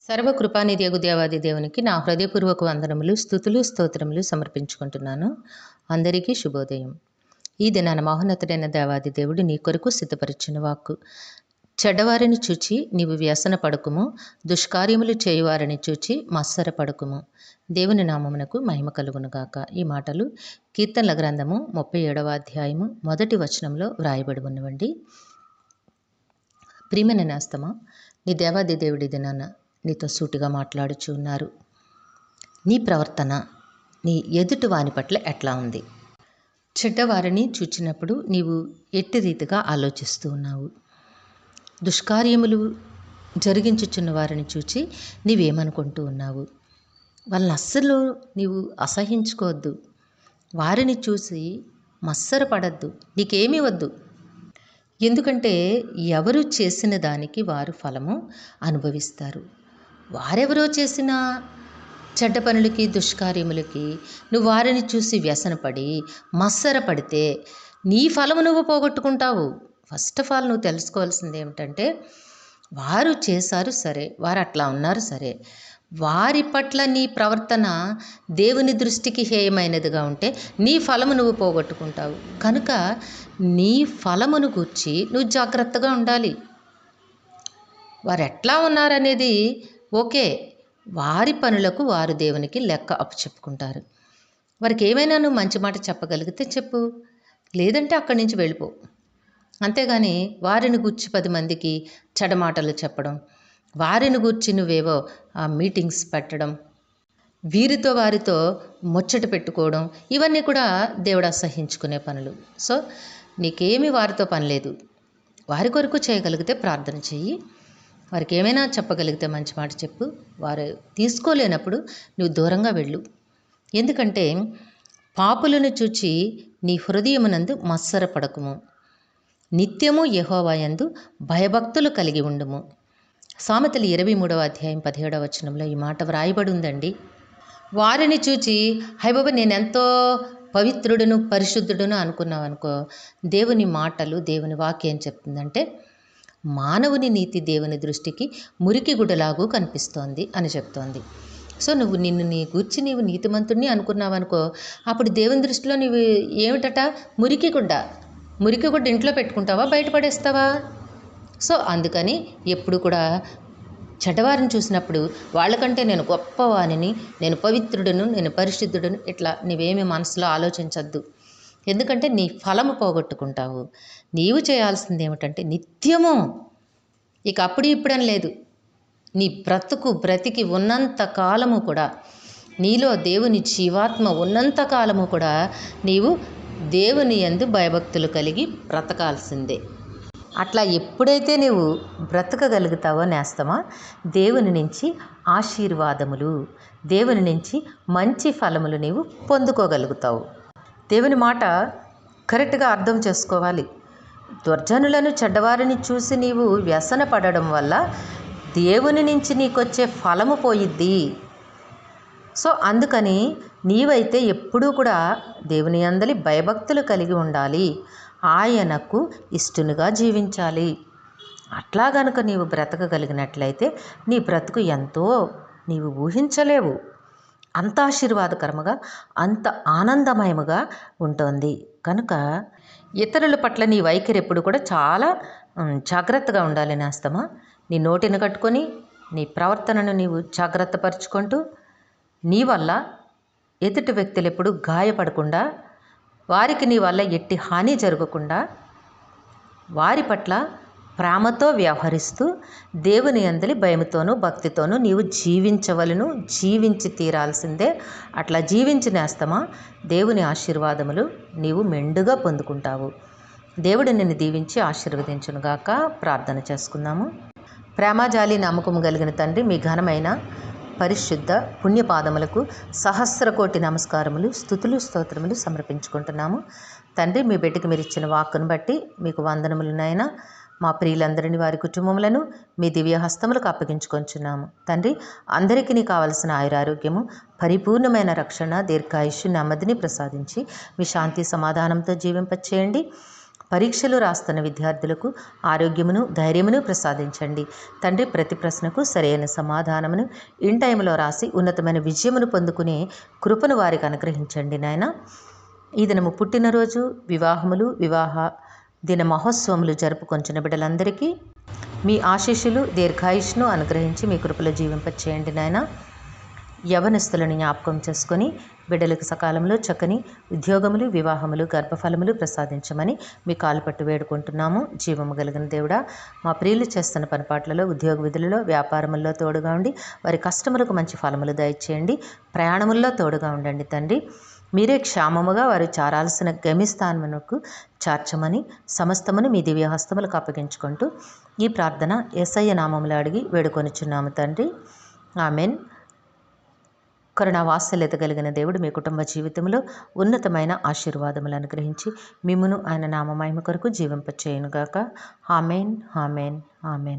సర్వకృపానిధియగు దేవాది దేవునికి నా హృదయపూర్వక వందనములు, స్తుతులు, స్తోత్రములు సమర్పించుకుంటున్నాను. అందరికీ శుభోదయం. ఈ దినాన మహోన్నతుడైన దేవాది దేవుడు నీ కొరకు సిద్ధపరిచిన వాక్కు. చెడ్డవారిని చూచి నీవు వ్యసన పడకుము, దుష్కార్యములు చేయువారిని చూచి మత్సర పడకుము. దేవుని నామమునకు మహిమ కలుగునుగాక. ఈ మాటలు కీర్తనల గ్రంథము 37వ అధ్యాయము 1వ వచనంలో వ్రాయబడి ఉన్నవండి. ప్రియమైన నేస్తమా, నీ దేవాది దేవుడి దినాన నీతో సూటిగా మాట్లాడుచు ఉన్నారు. నీ ప్రవర్తన నీ ఎదుటి వాని పట్ల ఎట్లా ఉంది? చెడ్డవారిని చూచినప్పుడు నీవు ఎట్టి రీతిగా ఆలోచిస్తూ ఉన్నావు? దుష్కార్యములు జరిగించుచున్న వారిని చూచి నీవేమనుకుంటూ ఉన్నావు? వాళ్ళని అస్సలు నీవు అసహించుకోవద్దు. వారిని చూసి మత్సర పడద్దు. నీకేమీ వద్దు. ఎందుకంటే ఎవరు చేసిన దానికి వారు ఫలము అనుభవిస్తారు. వారెవరో చేసిన చెడ్డ పనులకి, దుష్కార్యములకి నువ్వు వారిని చూసి వ్యసనపడి మత్సర పడితే నీ ఫలము నువ్వు పోగొట్టుకుంటావు. ఫస్ట్ ఆఫ్ ఆల్ నువ్వు తెలుసుకోవాల్సింది ఏమిటంటే, వారు చేశారు సరే, వారు అట్లా ఉన్నారు సరే, వారి పట్ల నీ ప్రవర్తన దేవుని దృష్టికి హేయమైనదిగా ఉంటే నీ ఫలము నువ్వు పోగొట్టుకుంటావు. కనుక నీ ఫలమును గూర్చి నువ్వు జాగ్రత్తగా ఉండాలి. వారు ఎట్లా ఉన్నారనేది ఓకే, వారి పనులకు వారు దేవునికి లెక్క అప్పచెప్పుకుంటారు. వారికి ఏమైనా నువ్వు మంచి మాట చెప్పగలిగితే చెప్పు, లేదంటే అక్కడి నుంచి వెళ్ళిపో. అంతేగాని వారిని గూర్చి 10 మందికి చెడమాటలు చెప్పడం, వారిని గూర్చి నువ్వేవో మీటింగ్స్ పెట్టడం, వీరితో వారితో ముచ్చట పెట్టుకోవడం, ఇవన్నీ కూడా దేవుడు అసహించుకునే పనులు. సో నీకేమీ వారితో పని లేదు. వారి కొరకు చేయగలిగితే ప్రార్థన చెయ్యి. వారికి ఏమైనా చెప్పగలిగితే మంచి మాట చెప్పు. వారు తీసుకోలేనప్పుడు నువ్వు దూరంగా వెళ్ళు. ఎందుకంటే పాపులను చూచి నీ హృదయమునందు మత్సర పడకుము. నిత్యము యెహోవా యందు భయభక్తులు కలిగి ఉండుము. సామెతలు 23వ అధ్యాయం 17వ వచనంలో ఈ మాట వ్రాయబడి ఉందండి. వారిని చూచి హై బాబా నేనెంతో పవిత్రుడును పరిశుద్ధుడును అనుకున్నావు అనుకో, దేవుని మాటలు, దేవుని వాక్యం ఏం చెప్తుందంటే, మానవుని నీతి దేవుని దృష్టికి మురికి గుడ్డలాగూ కనిపిస్తోంది అని చెప్తోంది. సో నువ్వు నీ గూర్చి నీవు నీతిమంతుడిని అనుకున్నావనుకో, అప్పుడు దేవుని దృష్టిలో నీవు ఏమిటట? మురికి గుడ్డ ఇంట్లో పెట్టుకుంటావా, బయటపడేస్తావా? సో అందుకని ఎప్పుడు కూడా చెడ్డవారిని చూసినప్పుడు వాళ్ళకంటే నేను గొప్పవానిని, నేను పవిత్రుడును, నేను పరిశుద్ధుడును, ఇట్లా నీవేమి మనసులో ఆలోచించద్దు. ఎందుకంటే నీ ఫలము పోగొట్టుకుంటావు. నీవు చేయాల్సింది ఏమిటంటే నిత్యము, ఇక అప్పుడు ఇప్పుడని లేదు, నీ బ్రతికి ఉన్నంత కాలము కూడా, నీలో దేవుని జీవాత్మ ఉన్నంత కాలము కూడా నీవు దేవుని యందు భయభక్తులు కలిగి బ్రతకాల్సిందే. అట్లా ఎప్పుడైతే నీవు బ్రతకగలుగుతావో నేస్తమా, దేవుని నుంచి ఆశీర్వాదములు, దేవుని నుంచి మంచి ఫలములు నీవు పొందుకోగలుగుతావు. దేవుని మాట కరెక్ట్గా అర్థం చేసుకోవాలి. దుర్జనులను, చెడ్డవారిని చూసి నీవు వ్యసన పడడం వల్ల దేవుని నుంచి నీకొచ్చే ఫలము పోయిద్ది. సో అందుకని నీవైతే ఎప్పుడూ కూడా దేవుని యందలి భయభక్తులు కలిగి ఉండాలి. ఆయనకు ఇష్టనుగా జీవించాలి. అట్లా గనుక నీవు బ్రతకగలిగినట్లయితే నీ బ్రతుకు ఎంతో నీవు ఊహించలేవు. అంత ఆశీర్వాదకరముగా, అంత ఆనందమయముగా ఉంటుంది. కనుక ఇతరుల పట్ల నీ వైఖరి ఎప్పుడు కూడా చాలా జాగ్రత్తగా ఉండాలి నేస్తమా. నీ నోటిని కట్టుకొని నీ ప్రవర్తనను నీవు జాగ్రత్త పరుచుకుంటూ, నీ వల్ల ఎదుటి వ్యక్తులు ఎప్పుడు గాయపడకుండా, వారికి నీ వల్ల ఎట్టి హాని జరగకుండా, వారి పట్ల ప్రేమతో వ్యవహరిస్తూ దేవుని యందలి భయముతోనూ భక్తితోనూ నీవు జీవించవలను, జీవించి తీరాల్సిందే. అట్లా జీవించి నేస్తమా దేవుని ఆశీర్వాదములు నీవు మెండుగా పొందుకుంటావు. దేవుడు నిన్ను దీవించి ఆశీర్వదించునుగాక. ప్రార్థన చేసుకుందాము. ప్రేమజాలి నమ్మకము కలిగిన తండ్రి, మీ ఘనమైన పరిశుద్ధ పుణ్యపాదములకు సహస్రకోటి నమస్కారములు, స్తుతులు, స్తోత్రములు సమర్పించుకుంటున్నాము. తండ్రి, మీ బిడ్డకి మీరు ఇచ్చిన వాక్కును బట్టి మీకు వందనములు నాయనా. మా ప్రియులందరినీ, వారి కుటుంబములను మీ దివ్య హస్తములకు అప్పగించుకొంచున్నాము. తండ్రి, అందరికీ నీ కావలసిన ఆయురారోగ్యము, పరిపూర్ణమైన రక్షణ, దీర్ఘాయుష్యు, నెమ్మదిని ప్రసాదించి మీ శాంతి సమాధానంతో జీవింపచేయండి. పరీక్షలు రాస్తున్న విద్యార్థులకు ఆరోగ్యమును ధైర్యమును ప్రసాదించండి. తండ్రి, ప్రతి ప్రశ్నకు సరైన సమాధానమును ఇన్ టైంలో రాసి ఉన్నతమైన విజయమును పొందుకునే కృపను వారికి అనుగ్రహించండి నాయన. ఈ దినము పుట్టినరోజు, వివాహములు, వివాహ దిన మహోత్సవములు జరుపుకొంచున్న బిడ్డలందరికీ మీ ఆశీస్సులు దీర్ఘాయుష్ను అనుగ్రహించి మీ కృపలో జీవింపచేయండి నాయన. యవనస్తులను జ్ఞాపకం చేసుకొని బిడ్డలకు సకాలంలో చక్కని ఉద్యోగములు, వివాహములు, గర్భఫలములు ప్రసాదించమని మీ కాలు పట్టు వేడుకుంటున్నాము. జీవము కలిగిన దేవుడా, మా ప్రియులు చేస్తున్న పనిపాట్లలో, ఉద్యోగ విధులలో, వ్యాపారముల్లో తోడుగా ఉండి వారి కష్టములకు మంచి ఫలములు దయచేయండి. ప్రయాణముల్లో తోడుగా ఉండండి తండ్రి. మీరే క్షేమముగా వారు చేరాల్సిన గమ్యస్థానమునకు చేర్చమని సమస్తమును మీ దివ్యహస్తములకు అప్పగించుకుంటూ ఈ ప్రార్థన యేసయ్య నామములో అడిగి వేడుకొనిచున్నాము తండ్రి. ఆమెన్. కరుణా వాత్సల్యత కలిగిన దేవుడు మీ కుటుంబ జీవితంలో ఉన్నతమైన ఆశీర్వాదములు అనుగ్రహించి మిమ్మును ఆయన నామ మహిమ కొరకు జీవింపచేయునుగాక. Amen, amen, amen.